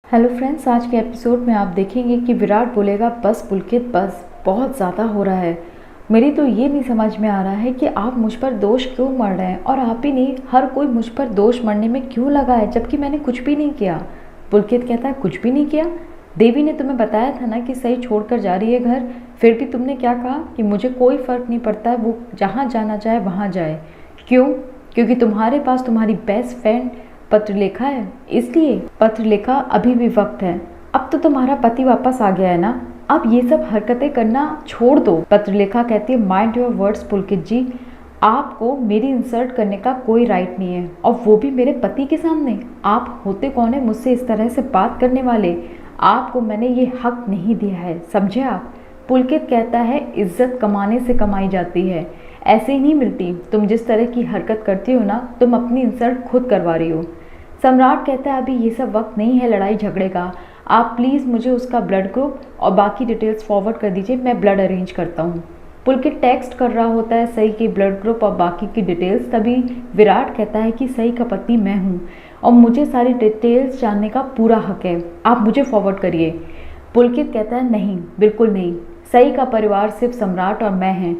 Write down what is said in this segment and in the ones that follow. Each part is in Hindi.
हेलो फ्रेंड्स, आज के एपिसोड में आप देखेंगे कि विराट बोलेगा बस पुलकित बस, बहुत ज़्यादा हो रहा है। मेरी तो ये नहीं समझ में आ रहा है कि आप मुझ पर दोष क्यों मढ़ रहे हैं, और आप ही नहीं हर कोई मुझ पर दोष मढ़ने में क्यों लगा है, जबकि मैंने कुछ भी नहीं किया। पुलकित कहता है कुछ भी नहीं किया। देवी ने तुम्हें बताया था ना कि सही छोड़कर जा रही है घर, फिर भी तुमने क्या कहा कि मुझे कोई फ़र्क नहीं पड़ता, वो जहाँ जाना चाहे वहाँ जाए। क्यों? क्योंकि तुम्हारे पास तुम्हारी बेस्ट फ्रेंड पत्रलेखा है, इसलिए। पत्रलेखा अभी भी वक्त है, अब तो तुम्हारा पति वापस आ गया है ना, अब ये सब हरकतें करना छोड़ दो। पत्रलेखा कहती है माइंड योर वर्ड्स पुलकित जी, आपको मेरी इंसल्ट करने का कोई राइट नहीं है, और वो भी मेरे पति के सामने। आप होते कौन है मुझसे इस तरह से बात करने वाले? आपको मैंने ये हक नहीं दिया है, समझे आप? पुलकित कहता है इज्जत कमाने से कमाई जाती है, ऐसे ही नहीं मिलती। तुम जिस तरह की हरकत करती हो ना, तुम अपनी इंसल्ट खुद करवा रही हो। सम्राट कहता है अभी ये सब वक्त नहीं है लड़ाई झगड़े का, आप प्लीज़ मुझे उसका ब्लड ग्रुप और बाकी डिटेल्स फॉरवर्ड कर दीजिए, मैं ब्लड अरेंज करता हूँ। पुलकित टेक्स्ट कर रहा होता है सई के ब्लड ग्रुप और बाकी की डिटेल्स, तभी विराट कहता है कि सई का पति मैं हूँ और मुझे सारी डिटेल्स जानने का पूरा हक है, आप मुझे फॉरवर्ड करिए। पुलकित कहता है नहीं, बिल्कुल नहीं, सई का परिवार सिर्फ सम्राट और मैं हैं।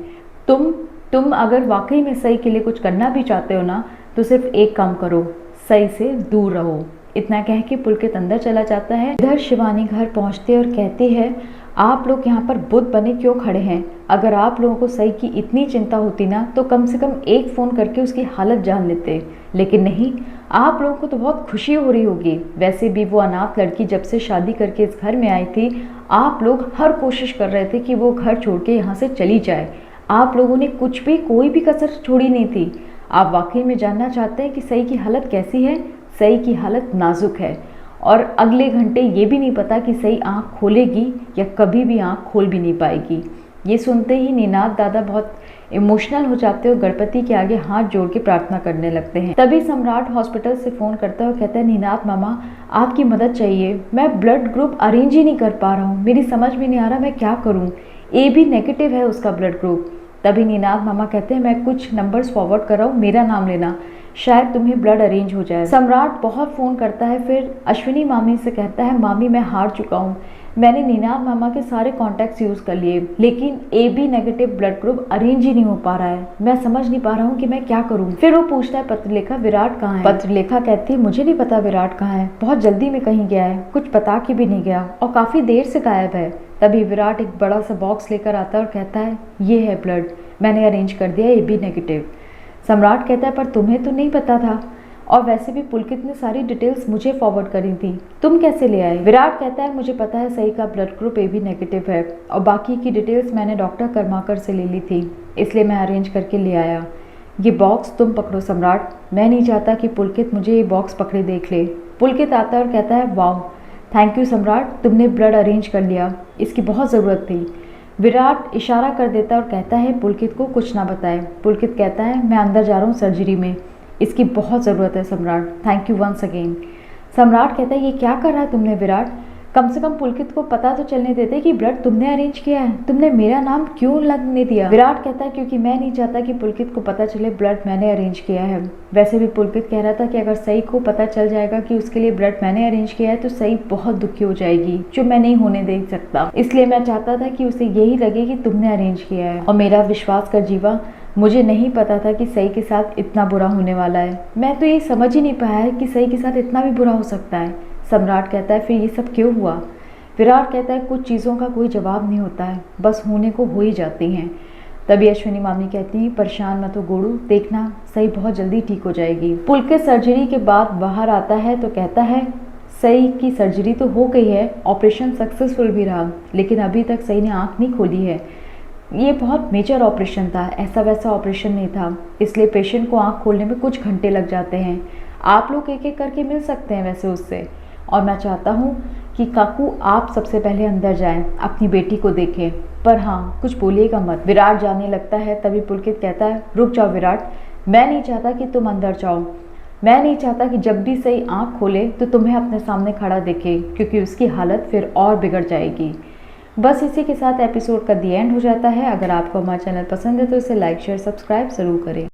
तुम अगर वाकई में सई के लिए कुछ करना भी चाहते हो ना, तो सिर्फ एक काम करो, सई से दूर रहो। इतना कह के पुलकित अंदर चला जाता है। इधर शिवानी घर पहुंचती है और कहती है आप लोग यहाँ पर बुत बने क्यों खड़े हैं? अगर आप लोगों को सई की इतनी चिंता होती ना, तो कम से कम एक फ़ोन करके उसकी हालत जान लेते, लेकिन नहीं। आप लोगों को तो बहुत खुशी हो रही होगी, वैसे भी वो अनाथ लड़की जब से शादी करके इस घर में आई थी, आप लोग हर कोशिश कर रहे थे कि वो घर छोड़ के यहाँ से चली जाए। आप लोगों ने कोई भी कसर छोड़ी नहीं थी। आप वाकई में जानना चाहते हैं कि सई की हालत कैसी है? सई की हालत नाजुक है, और अगले घंटे ये भी नहीं पता कि सई आँख खोलेगी या कभी भी आँख खोल भी नहीं पाएगी। ये सुनते ही नीनाद दादा बहुत इमोशनल हो जाते हैं और गणपति के आगे हाथ जोड़ के प्रार्थना करने लगते हैं। तभी सम्राट हॉस्पिटल से फ़ोन करता है और कहता है नीनाद मामा, आपकी मदद चाहिए, मैं ब्लड ग्रुप अरेंज ही नहीं कर पा रहा हूँ, मेरी समझ में नहीं आ रहा मैं क्या करूँ। AB नेगेटिव है उसका ब्लड ग्रुप। तभी नीनाद मामा कहते हैं मैं कुछ नंबर्स फॉरवर्ड कर रहा हूँ, मेरा नाम लेना, शायद तुम्हें ब्लड अरेंज हो जाए। सम्राट बहुत फ़ोन करता है, फिर अश्विनी मामी से कहता है मामी मैं हार चुका हूँ, मैंने नीनाद मामा के सारे कॉन्टैक्ट्स यूज़ कर लिए, लेकिन AB negative blood group arrange ही नहीं हो पा रहा है, मैं समझ नहीं पा रहा हूँ कि मैं क्या करूँ। फिर वो पूछता है पत्रलेखा विराट कहाँ है? पत्रलेखा कहती है मुझे नहीं पता विराट कहाँ है, बहुत जल्दी में कहीं गया है, कुछ बता के भी नहीं गया और काफ़ी देर से गायब है। तभी विराट एक बड़ा सा बॉक्स लेकर आता है और कहता है ये है ब्लड, मैंने अरेंज कर दिया AB नेगेटिव। सम्राट कहता है पर तुम्हें तो नहीं पता था, और वैसे भी पुलकित ने सारी डिटेल्स मुझे फॉरवर्ड करी थी, तुम कैसे ले आए? विराट कहता है मुझे पता है सई का ब्लड ग्रुप AB नेगेटिव है, और बाकी की डिटेल्स मैंने डॉक्टर कर्माकर से ले ली थी, इसलिए मैं अरेंज करके ले आया। ये बॉक्स तुम पकड़ो सम्राट, मैं नहीं चाहता कि पुलकित मुझे ये बॉक्स पकड़े देख ले। पुलकित आता है और कहता है वाह, थैंक यू सम्राट, तुमने ब्लड अरेंज कर लिया, इसकी बहुत ज़रूरत थी। विराट इशारा कर देता है और कहता है पुलकित को कुछ ना बताए। पुलकित कहता है मैं अंदर जा रहा हूँ सर्जरी में, इसकी बहुत ज़रूरत है सम्राट, थैंक यू वंस अगेन। सम्राट कहता है ये क्या कर रहा है तुमने विराट, कम से कम पुलकित को पता तो चलने देते कि ब्लड तुमने अरेंज किया है, तुमने मेरा नाम क्यों लगने दिया? विराट कहता है क्योंकि मैं नहीं चाहता कि पुलकित को पता चले ब्लड मैंने अरेंज किया है। वैसे भी पुलकित कह रहा था कि अगर सई को पता चल जाएगा कि उसके लिए ब्लड मैंने अरेंज किया है, तो सई बहुत दुखी हो जाएगी, जो मैं नहीं होने दे सकता, इसलिए मैं चाहता था कि उसे यही लगे कि तुमने अरेंज किया है। और मेरा विश्वास कर जीवा, मुझे नहीं पता था कि सई के साथ इतना बुरा होने वाला है, मैं तो ये समझ ही नहीं पाया है कि सई के साथ इतना भी बुरा हो सकता है। सम्राट कहता है फिर ये सब क्यों हुआ? विराट कहता है कुछ चीज़ों का कोई जवाब नहीं होता है, बस होने को हो ही जाती हैं। तभी अश्विनी मामी कहती हैं परेशान मत हो गोड़ू, देखना सई बहुत जल्दी ठीक हो जाएगी। पुलकित सर्जरी के बाद बाहर आता है तो कहता है सई की सर्जरी तो हो गई है, ऑपरेशन सक्सेसफुल भी रहा, लेकिन अभी तक सई ने आँख नहीं खोली है। ये बहुत मेजर ऑपरेशन था, ऐसा वैसा ऑपरेशन नहीं था, इसलिए पेशेंट को आँख खोलने में कुछ घंटे लग जाते हैं। आप लोग एक एक करके मिल सकते हैं वैसे उससे, और मैं चाहता हूँ कि काकू आप सबसे पहले अंदर जाएं, अपनी बेटी को देखें, पर हाँ कुछ बोलिएगा मत। विराट जाने लगता है, तभी पुलकित कहता है रुक जाओ विराट, मैं नहीं चाहता कि तुम अंदर जाओ, मैं नहीं चाहता कि जब भी सही आँख खोले तो तुम्हें अपने सामने खड़ा देखे, क्योंकि उसकी हालत फिर और बिगड़ जाएगी। बस इसी के साथ एपिसोड का दी एंड हो जाता है। अगर आपको हमारा चैनल पसंद है तो इसे लाइक शेयर सब्सक्राइब ज़रूर करें।